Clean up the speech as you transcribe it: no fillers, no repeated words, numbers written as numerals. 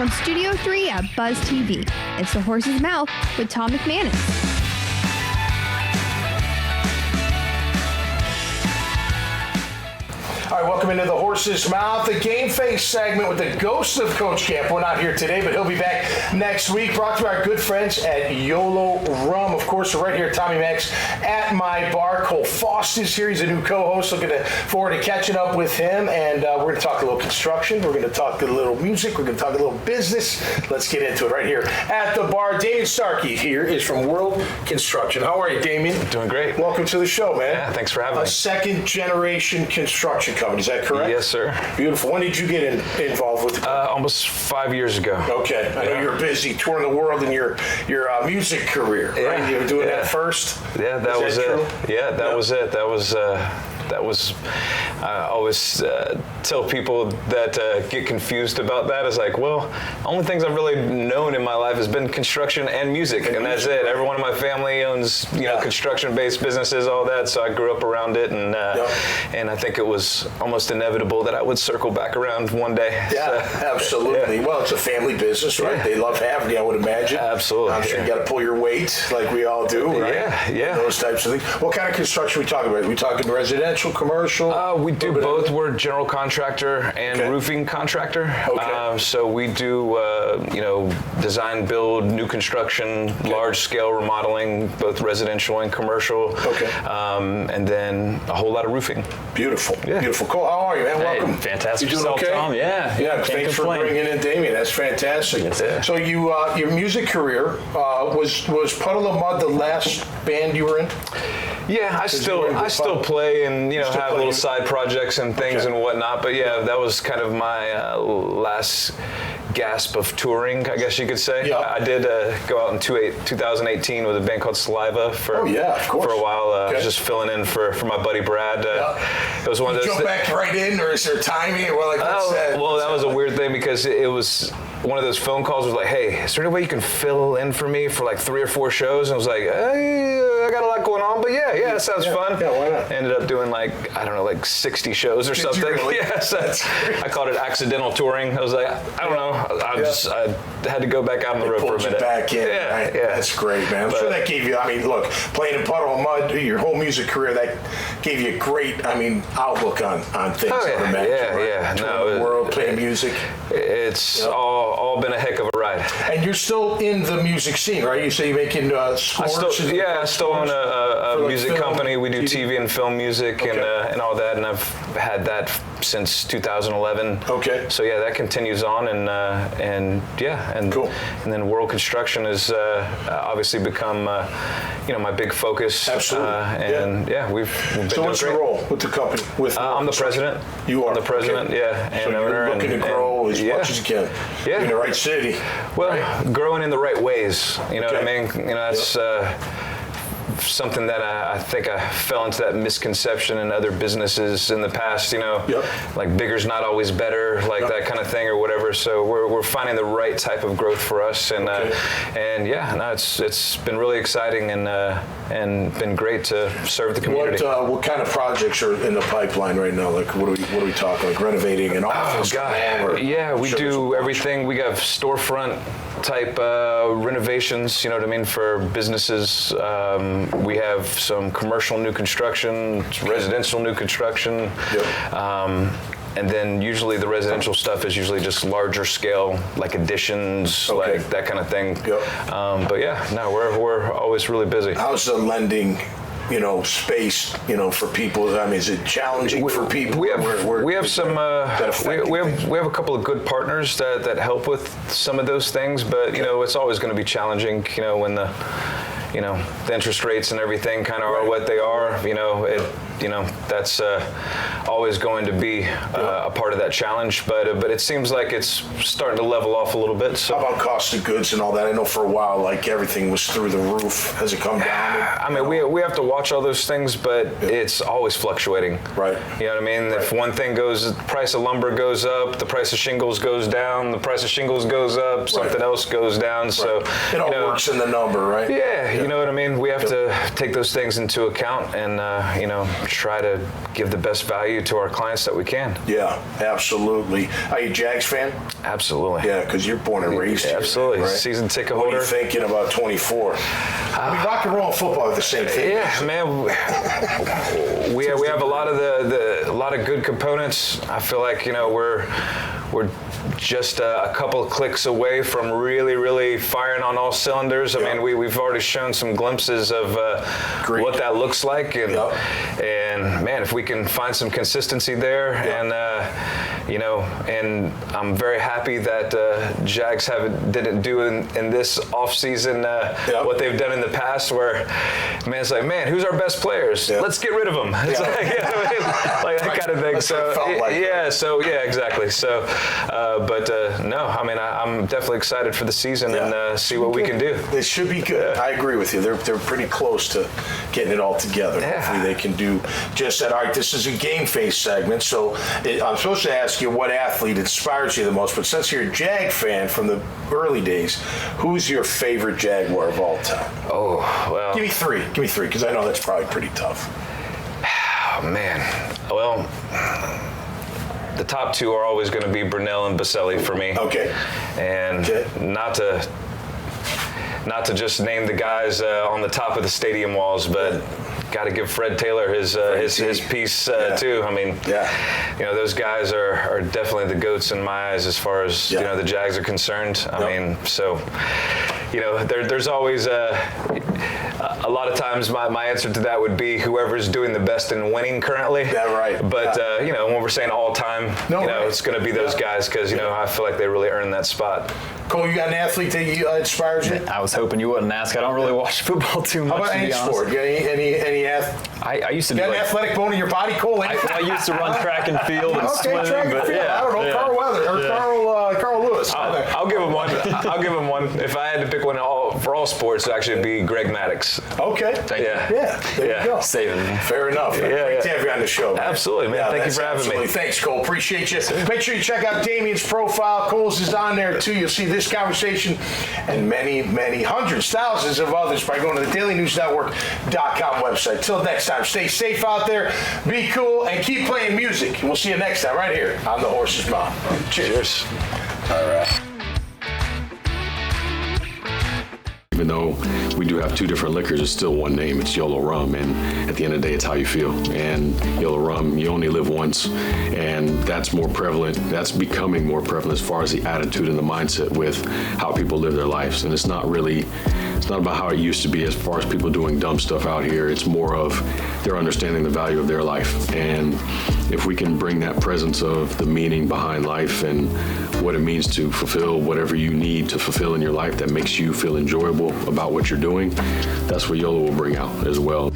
from Studio 3 at Buzz TV. It's The Horse's Mouth with Tom McManus. All right, welcome into The Horse's Mouth, the Game Face segment with the ghost of Coach Campo. Not here today, but he'll be back next week. Brought to our good friends at YOLO Rum. Of course, we're right here at Tommy Mac's at my bar. Cole Faust is here. He's a new co-host. Looking forward to catching up with him. And we're going to talk a little construction. We're going to talk a little music. We're going to talk a little business. Let's get into it right here at the bar. Damien Starkey here is from World Construction. How are you, Damien? Doing great. Welcome to the show, man. Yeah, thanks for having me. A second-generation construction company, is that correct? Yes, sir. Beautiful. When did you get involved with the company? Almost 5 years ago. Okay. I know you're busy touring the world in your music career, right? You were doing that first? Yeah, that was it. Yeah, that was it. I always tell people that get confused about that. It's like, well, only things I've really known in my life has been construction and music, and that's it. Everyone in my family owns, construction-based businesses, all that. So I grew up around it, and I think it was almost inevitable that I would circle back around one day. Yeah, so, absolutely. Yeah. Well, it's a family business, right? Yeah. They love having you, I would imagine. Absolutely. I'm sure you got to pull your weight, like we all do, right? Yeah. Those types of things. What kind of construction are we talking about? Are we talking residential, commercial? We do both. We're general contractor and roofing contractor. Okay. So we do, design, build, new construction, large-scale remodeling, both residential and commercial. Okay. And then a whole lot of roofing. Beautiful. Yeah. Beautiful. Cool. How are you, man? Welcome. Fantastic. You doing okay? Tom? Yeah. Thanks for bringing in Damien. That's fantastic. That's it. So your music career was Puddle of Mud the last band you were in? Yeah, I still play and have little side projects and things and whatnot. But yeah, that was kind of my last gasp of touring, I guess you could say. Yeah. I did go out in 2018 with a band called Saliva for of course. For a while. Just filling in for my buddy Brad. It was one of those. Jump back right in, or is there timing? That was a weird thing because it was one of those phone calls was like, hey, is there any way you can fill in for me for like 3 or 4 shows? And I was like, hey, I got a lot going on, but yeah, that sounds fun. Yeah, why not? Ended up doing like 60 shows or something. Really? Yes, I called it accidental touring. I was like, I don't know. I had to go back out on the road for a minute. You back in. Yeah, right? yeah. That's great, man. I'm sure that gave you, look, playing in Puddle of Mud, your whole music career, that gave you a great, outlook on things. Oh, yeah. Right? Touring the world, playing music. It's all been a heck of a ride. And you're still in the music scene, right? You say you're making scores? I still own a music company. We do TV and film music and all that, and I've had that since 2011. Okay. So yeah, that continues on, and cool. And then World Construction has obviously become my big focus. Absolutely. We've been so what's doing your great. role with the company? I'm the president. You are? I'm the president, okay. and so owner. You're looking to grow as much as you can. Yeah. In the right city. Well, growing in the right ways. You know what I mean? That's something that I think I fell into that misconception in other businesses in the past, like bigger's not always better, like that kind of thing or whatever. So we're finding the right type of growth for us, and it's been really exciting and been great to serve the community. What kind of projects are in the pipeline right now? Like what are we talking? Like renovating an office? Oh God, we do everything. We have storefront type renovations, for businesses. We have some commercial new construction, residential new construction. Yep. And then usually the residential stuff is usually just larger scale, like additions, like that kind of thing. Yep. But we're always really busy. How's the lending space, for people? Is it challenging for people? We have some. We have a couple of good partners that help with some of those things, but it's always going to be challenging. When the interest rates and everything kind of are what they are. That's always going to be a part of that challenge. But it seems like it's starting to level off a little bit. So how about cost of goods and all that? I know for a while, like everything was through the roof. Has it come down? We have to watch all those things, but it's always fluctuating. Right. You know what I mean? Right. If one thing goes, the price of lumber goes up, the price of shingles goes down, the price of shingles goes up, something else goes down. Right. So it all works in the number, right? Yeah. you know what I mean? We have to take those things into account and, try to give the best value to our clients that we can. Yeah, absolutely. Are you a Jags fan? Absolutely. Yeah, because you're born and raised here. Absolutely. Right? Season ticket What holder. are you thinking about 24? Rock and roll and football are the same thing. Yeah, man. We have a lot of a lot of good components. I feel like we're just a couple of clicks away from really firing on all cylinders. I mean, we've already shown some glimpses of what that looks like, and man, if we can find some consistency there, and and I'm very happy that Jags didn't do in this offseason what they've done in the past, where it's like, man, who's our best players? Let's get rid of them. It's like that kind of thing. So exactly. So, no, I mean, I'm definitely excited for the season and see what we can do. It should be good. I agree with you. They're pretty close to getting it all together. Hopefully they can do just that. All right, this is a game face segment, so I'm supposed to ask you what athlete inspires you the most, but since you're a Jag fan from the early days, who's your favorite Jaguar of all time? Oh, well. Give me three, because I know that's probably pretty tough. Oh, man. Well, the top two are always going to be Brunell and Baselli for me. Okay. And not to just name the guys on the top of the stadium walls, but got to give Fred Taylor his piece too. I mean, those guys are definitely the GOATs in my eyes as far as the Jags are concerned. I mean, so there's always a lot of times my answer to that would be whoever's doing the best in winning currently. Yeah, right. But when we're saying all time, it's going to be those guys because I feel like they really earned that spot. Cole, you got an athlete that inspires you? I was hoping you wouldn't ask. I don't really watch football too much. How about any sport? You got any I used to do an athletic bone in your body, Cole? I used to run track and field and swim. Track and field. I don't know, Carl Weather or Carl Lewis. I'll give him one. I'll give him one. If I had to pick one for all sports, it'd actually be Greg Maddux. Okay. Thank you. Yeah. There you go. Saving me. Fair enough. Great to have you on the show, man. Absolutely, man. Thank you for having me. Thanks, Cole. Appreciate you. Make sure you check out Damien's profile. Cole's is on there too. You'll see this conversation and many hundreds, thousands of others by going to the dailynewsnetwork.com website. Till next time, stay safe out there, be cool, and keep playing music. And we'll see you next time right here on The Horse's Mouth. Cheers. All right. Even though we do have two different liquors, it's still one name. It's YOLO Rum, and at the end of the day, it's how you feel. And YOLO Rum, you only live once, and that's more prevalent. That's becoming more prevalent as far as the attitude and the mindset with how people live their lives. And it's not about how it used to be as far as people doing dumb stuff out here. It's more of they're understanding the value of their life. And if we can bring that presence of the meaning behind life and what it means to fulfill whatever you need to fulfill in your life that makes you feel enjoyable about what you're doing, that's what YOLO will bring out as well.